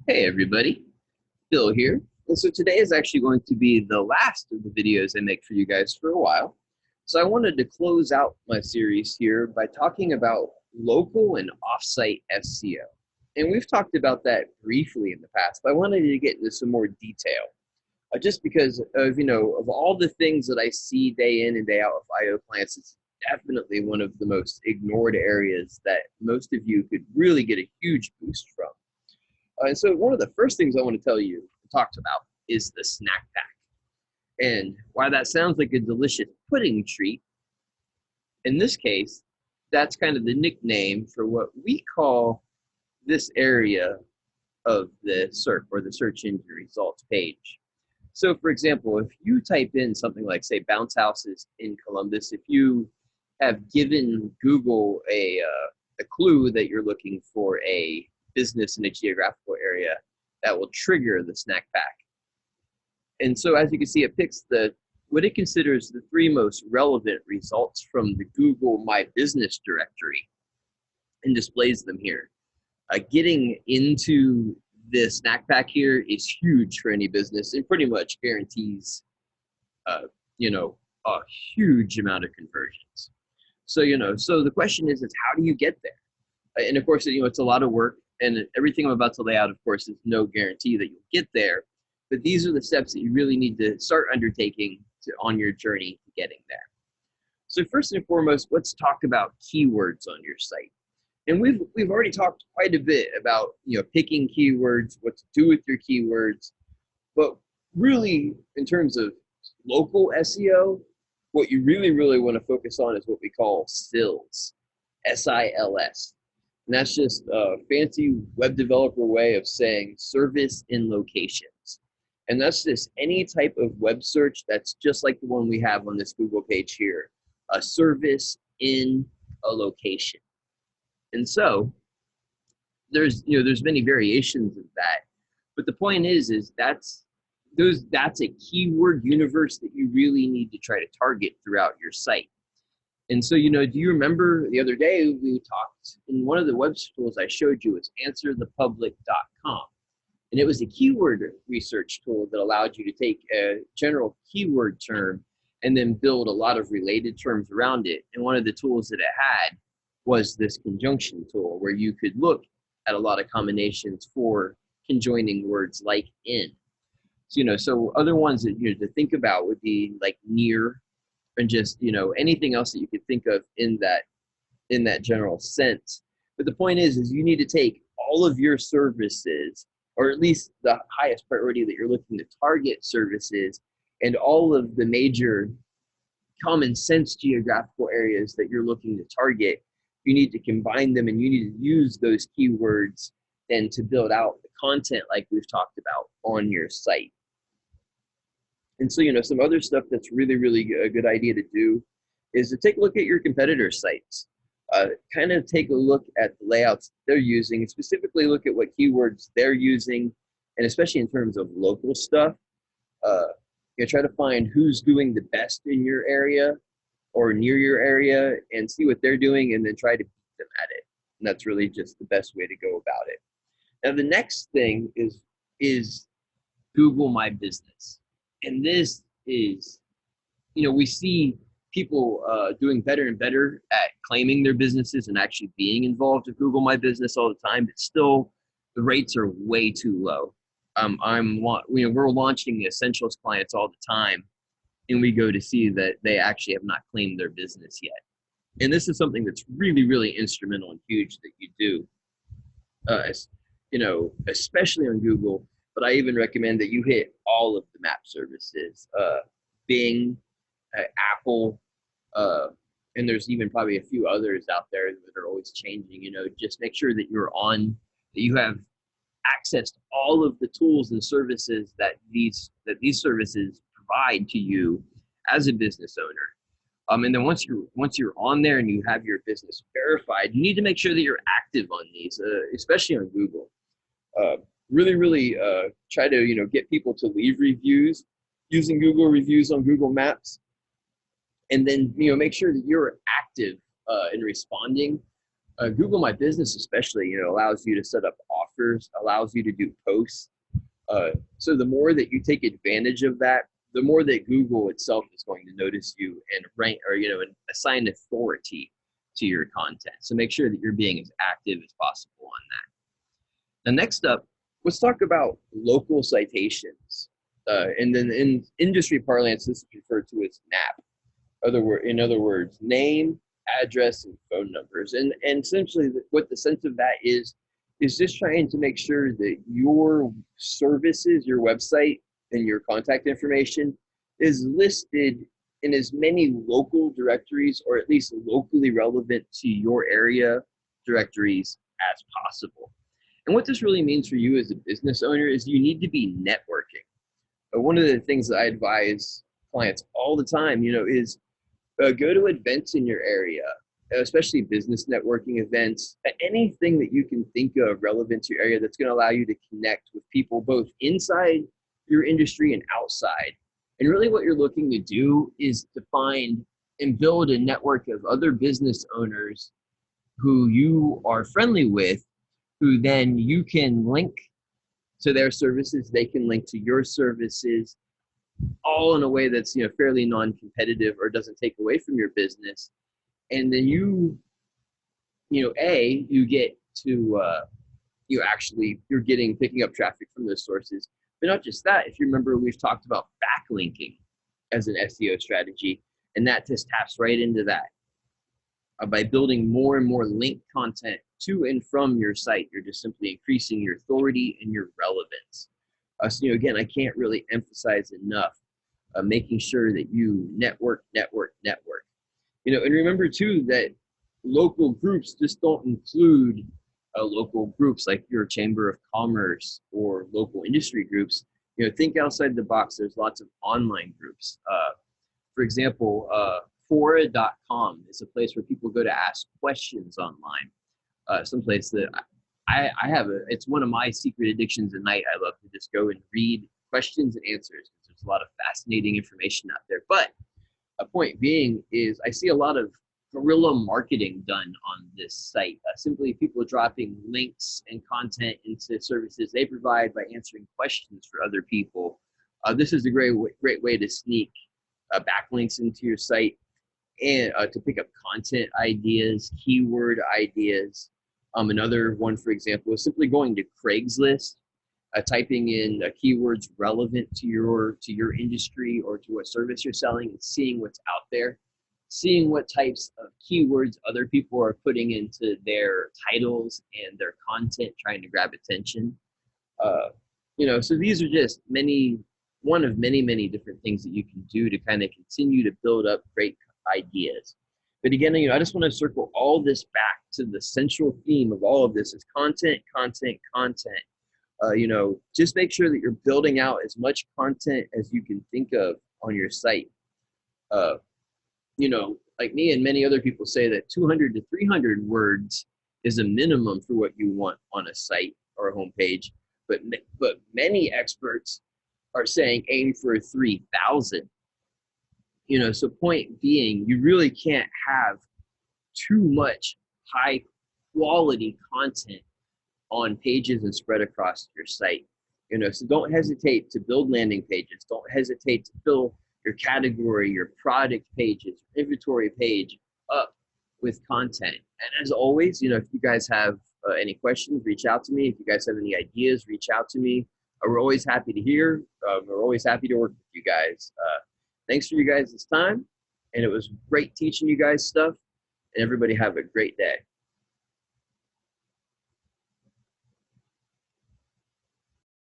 Hey everybody, Bill here. And so today is actually going to be the last of the videos I make for you guys for a while. So I wanted to close out my series here by talking about local and offsite SEO. And we've talked about that briefly in the past, but I wanted to get into some more detail. Just because of all the things that I see day in and day out with IO clients, it's definitely one of the most ignored areas that most of you could really get a huge boost from. And so one of the first things I want to tell you, talk about, is the snack pack. And while that sounds like a delicious pudding treat, in this case, that's kind of the nickname for what we call this area of the SERP, or the search engine results page. So for example, if you type in something like, say, bounce houses in Columbus, if you have given Google a clue that you're looking for a business in a geographical area, that will trigger the snack pack. And so as you can see, it picks what it considers the 3 most relevant results from the Google My Business directory and displays them here. Getting into the snack pack here is huge for any business. It pretty much guarantees a huge amount of conversions. So so the question is how do you get there? And of course, it's a lot of work. And everything I'm about to lay out, of course, is no guarantee that you'll get there. But these are the steps that you really need to start undertaking on your journey to getting there. So first and foremost, let's talk about keywords on your site. And we've already talked quite a bit about picking keywords, what to do with your keywords. But really, in terms of local SEO, what you really want to focus on is what we call SILS, S-I-L-S. And that's just a fancy web developer way of saying service in locations. And that's just any type of web search that's just like the one we have on this Google page here, a service in a location. And so there's many variations of that. But the point is that's a keyword universe that you really need to try to target throughout your site. And so, do you remember the other day we talked in one of the web tools I showed you was answerthepublic.com. And it was a keyword research tool that allowed you to take a general keyword term and then build a lot of related terms around it. And one of the tools that it had was this conjunction tool where you could look at a lot of combinations for conjoining words like in. So, so other ones that to think about would be like near, and just anything else that you could think of in that general sense. But the point is you need to take all of your services, or at least the highest priority that you're looking to target services, and all of the major common sense geographical areas that you're looking to target. You need to combine them, and you need to use those keywords then to build out the content like we've talked about on your site. And so, some other stuff that's really a good idea to do is to take a look at your competitor sites. Kind of take a look at the layouts they're using, and specifically look at what keywords they're using, and especially in terms of local stuff. Try to find who's doing the best in your area or near your area and see what they're doing, and then try to beat them at it. And that's really just the best way to go about it. Now, the next thing is Google My Business. And this is, we see people doing better and better at claiming their businesses and actually being involved with Google My Business all the time, but still the rates are way too low. We're launching essentials clients all the time, and we go to see that they actually have not claimed their business yet. And this is something that's really instrumental and huge that you do, especially on Google. But I even recommend that you hit all of the map services, Bing, Apple, and there's even probably a few others out there that are always changing. Just make sure that that you have access to all of the tools and services that these services provide to you as a business owner. And then once you're on there and you have your business verified, you need to make sure that you're active on these, especially on Google. Really try to get people to leave reviews using Google reviews on Google Maps, and then make sure that you're active in responding. Google My Business especially allows you to set up allows you to do posts. So the more that you take advantage of that, the more that Google itself is going to notice you and rank, or and assign authority to your content. So make sure that you're being as active as possible on that. Now, next up, let's talk about local citations. And then in industry parlance, this is referred to as NAP. In other words, name, address, and phone numbers. And essentially what the sense of that is just trying to make sure that your services, your website, and your contact information is listed in as many local directories, or at least locally relevant to your area directories as possible. And what this really means for you as a business owner is you need to be networking. One of the things that I advise clients all the time, is go to events in your area, especially business networking events, anything that you can think of relevant to your area that's going to allow you to connect with people both inside your industry and outside. And really what you're looking to do is to find and build a network of other business owners who you are friendly with, who then you can link to their services, they can link to your services, all in a way that's fairly non-competitive or doesn't take away from your business. And then you get to you're picking up traffic from those sources. But not just that, if you remember, we've talked about backlinking as an SEO strategy, and that just taps right into that. By building more and more linked content to and from your site, you're just simply increasing your authority and your relevance. So again, I can't really emphasize enough making sure that you network. And remember too that local groups just don't include local groups like your Chamber of Commerce or local industry groups. Think outside the box. There's lots of online groups. For example, Fora.com is a place where people go to ask questions online. Someplace that I have it's one of my secret addictions at night. I love to just go and read questions and answers. There's a lot of fascinating information out there. But a point being is I see a lot of guerrilla marketing done on this site. Simply people dropping links and content into services they provide by answering questions for other people. This is a great way to sneak backlinks into your site and to pick up content ideas, keyword ideas. Another one, for example, is simply going to Craigslist, typing in keywords relevant to your industry or to what service you're selling, and seeing what's out there, seeing what types of keywords other people are putting into their titles and their content, trying to grab attention. So these are just one of many different things that you can do to kind of continue to build up great ideas. But again, I just want to circle all this back to the central theme of all of this is content. Just make sure that you're building out as much content as you can think of on your site. Like me and many other people say that 200 to 300 words is a minimum for what you want on a site or a homepage. But many experts are saying aim for 3,000. So point being, you really can't have too much high quality content on pages and spread across your site. So don't hesitate to build landing pages. Don't hesitate to fill your category, your product pages, inventory page up with content. And as always, if you guys have any questions, reach out to me. If you guys have any ideas, reach out to me. We're always happy to hear. We're always happy to work with you guys. Thanks for you guys this time. And it was great teaching you guys stuff. And everybody have a great day.